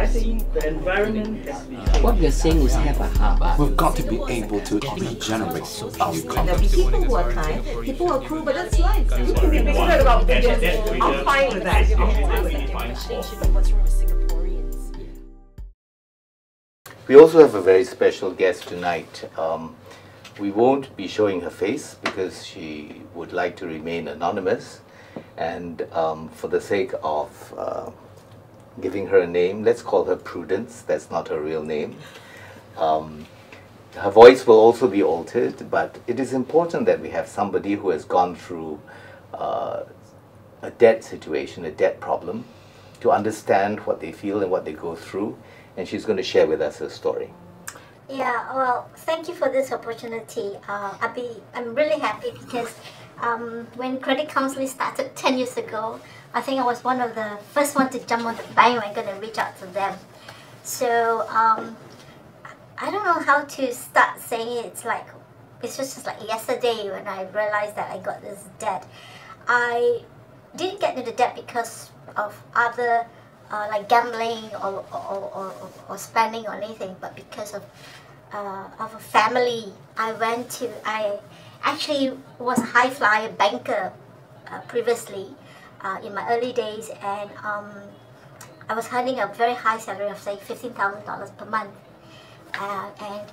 I think the environment has been... What we're saying is have a heart. We've got to be able to regenerate our There'll company. be people who are kind, people who are cruel, but that's life. You can be bigoted about Prudence. I'm fine with that. We also have a very special guest tonight. We won't be showing her face because she would like to remain anonymous, and for the sake of giving her a name, let's call her Prudence. That's not her real name. Her voice will also be altered, but it is important that we have somebody who has gone through a debt situation, a debt problem, to understand what they feel and what they go through, and she's going to share with us her story. Yeah, well, thank you for this opportunity. I'm really happy because when Credit Counselling started 10 years ago, I think I was one of the first one to jump on the bandwagon and reach out to them. So I don't know how to start saying it. It's just like yesterday when I realized that I got this debt. I didn't get into debt because of other like gambling or spending or anything, but because of a family. I actually was a high flyer banker previously in my early days, and I was earning a very high salary of say $15,000 per month. And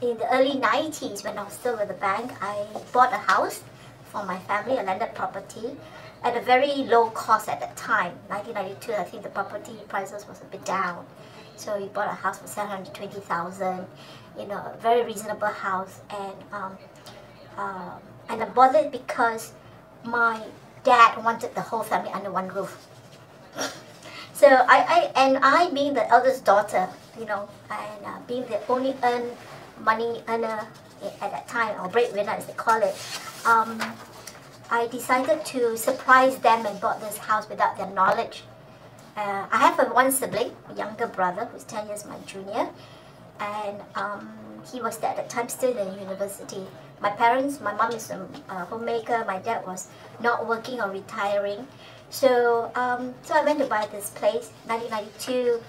in the early 90s, when I was still with the bank, I bought a house for my family, a landed property, at a very low cost at that time. 1992, I think the property prices was a bit down. So we bought a house for $720,000, you know, a very reasonable house. And I bought it because my dad wanted the whole family under one roof. So I being the eldest daughter, you know, and being the only money earner at that time, or breadwinner as they call it, I decided to surprise them and bought this house without their knowledge. I have one sibling, a younger brother, who's 10 years my junior, and he was at that time still in university. My parents, my mom is a homemaker, my dad was not working or retiring. So, so I went to buy this place, 1992,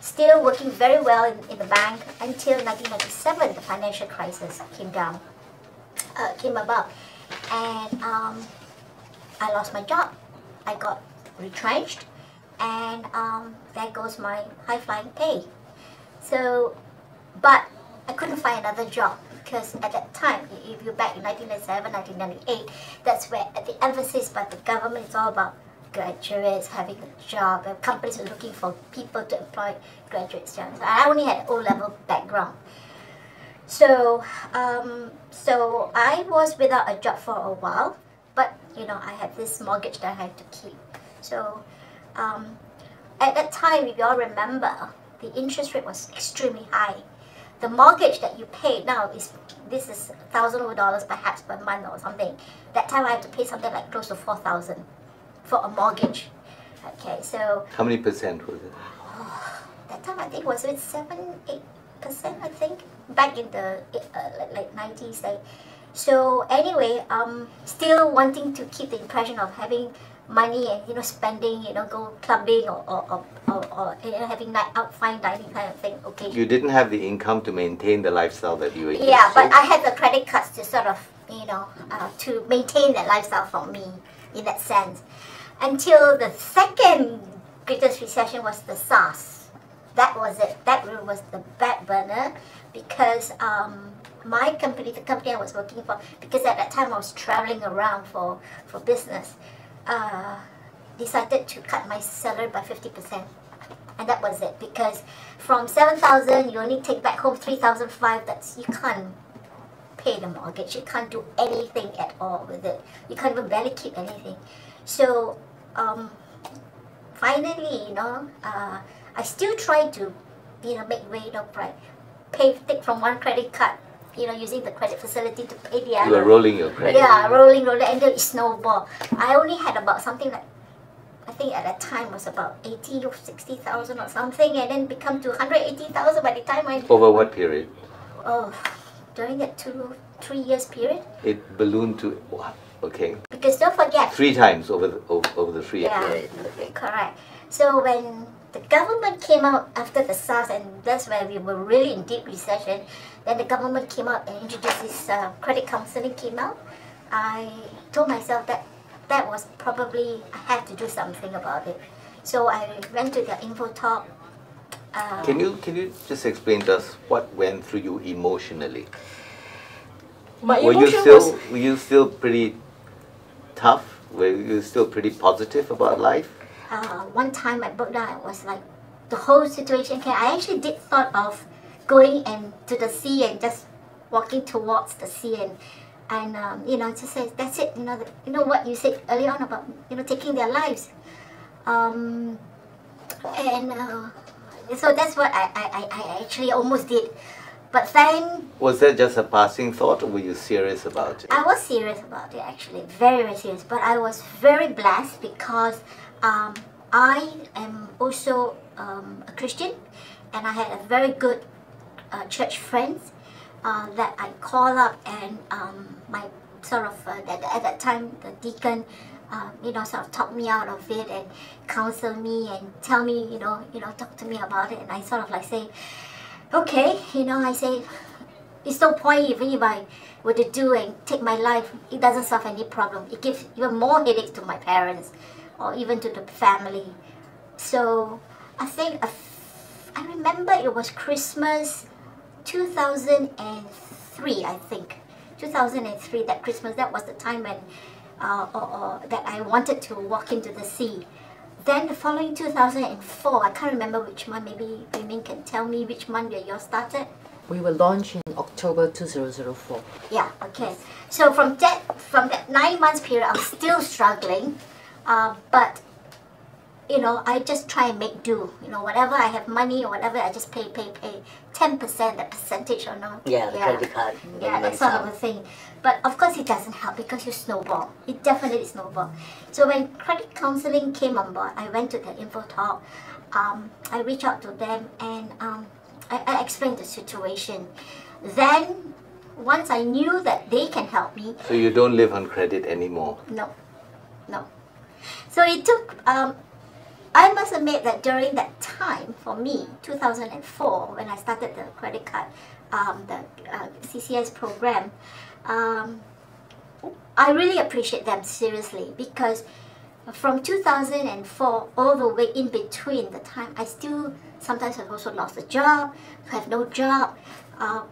still working very well in the bank until 1997, the financial crisis came about. And I lost my job. I got retrenched, and there goes my high-flying pay. So, but I couldn't find another job because at that time, if you're back in 1997, 1998, that's where the emphasis by the government is all about graduates having a job, and companies are looking for people to employ graduates. So I only had an O-level background. So, so I was without a job for a while, but you know, I had this mortgage that I had to keep. So, at that time, if you all remember, the interest rate was extremely high. The mortgage that you pay now is $1,000 perhaps per month or something. That time I had to pay something like close to $4,000 for a mortgage. Okay, so How many percent was it? that time I think was it 7-8%, I think, back in the like 90s. So anyway, still wanting to keep the impression of having money and, you know, spending, you know, go clubbing or you know, having night out, fine dining kind of thing. Okay. You didn't have the income to maintain the lifestyle that you were used Yeah, to? but I had the credit cards to sort of, you know, to maintain that lifestyle for me in that sense. Until the second greatest recession was the SARS. That was it. That was the back burner because my company, the company I was working for, because at that time I was traveling around for business, decided to cut my salary by 50%. And that was it, because from 7,000 you only take back home 3,500. That's, you can't pay the mortgage, you can't do anything at all with it, you can't even barely keep anything. So finally, you know, I still try to, you know, make way, you know, take from one credit card, you know, using the credit facility to pay the other. You were rolling your credit. Yeah, rolling, and then it snowballed. I only had about something like, I think at that time was about 80 or 60,000 or something, and then become to 180,000 by the time I... Over what period? Oh, during that 2-3 years period. It ballooned to what? Okay. Because don't forget... 3 times over the 3 years. Yeah, correct. So when the government came out after the SARS, and that's where we were really in deep recession. Then the government came out and introduced this credit counselling came out. I told myself that that was probably, I had to do something about it. So I went to the info talk. Can you just explain to us what went through you emotionally? My Were emotion was you still pretty tough? Were you still pretty positive about life? One time I broke down, it was like the whole situation came. I actually did thought of going and to the sea and just walking towards the sea and you know, just say that's it. You know what you said earlier on about taking their lives, and so that's what I actually almost did. But then... Was that just a passing thought, or were you serious about it? I was serious about it, actually. Very, very serious. But I was very blessed because I am also a Christian, and I had a very good church friends that I call up, and my sort of, at that time, the deacon, sort of talk me out of it and counsel me and tell me, talk to me about it. And I sort of like say, okay, I say, it's no point even if I were to do and take my life, it doesn't solve any problem. It gives even more headaches to my parents or even to the family. So I think, I remember it was Christmas 2003, I think. 2003, that Christmas, that was the time when that I wanted to walk into the sea. Then the following 2004, I can't remember which month, maybe Min can tell me which month that yours started. We were launched in October 2004. Yeah, okay. So from that 9 months period, I'm still struggling, but I just try and make do. Whatever I have money or whatever, I just pay. 10%, that percentage or not. Yeah, the credit card. Yeah, that sort of a thing. But of course it doesn't help because you snowball. It definitely snowball. So when credit counselling came on board, I went to the info talk. I reached out to them and I explained the situation. Then once I knew that they can help me. So you don't live on credit anymore? No. So it took, I must admit that during that time, for me, 2004, when I started the credit card, the CCS program, I really appreciate them seriously because from 2004 all the way in between the time, I still sometimes have also lost a job, have no job,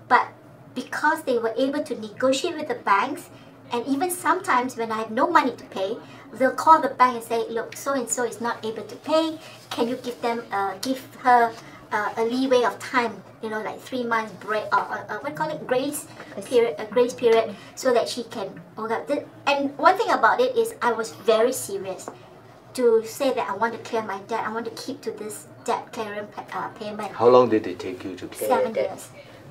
but because they were able to negotiate with the banks, and even sometimes when I have no money to pay, they'll call the bank and say, look, so-and-so is not able to pay. Can you give her a leeway of time, like 3 months break, grace period, so that she can work out. And one thing about it is I was very serious to say that I want to clear my debt. I want to keep to this debt clearing payment. How long did it take you to clear 7 debt? years.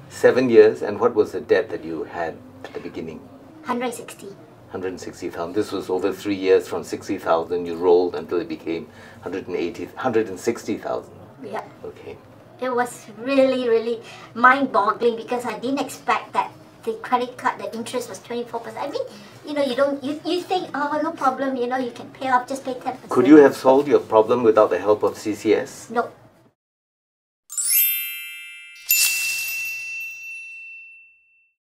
7 years, and what was the debt that you had at the beginning? 160. 160,000. This was over 3 years. From 60,000 you rolled until it became 160,000. Yeah. Okay. It was really, really mind-boggling because I didn't expect that the credit card, the interest was 24%. I mean, you think, oh, no problem, you can pay off, just pay 10%. Could you have solved your problem without the help of CCS? No.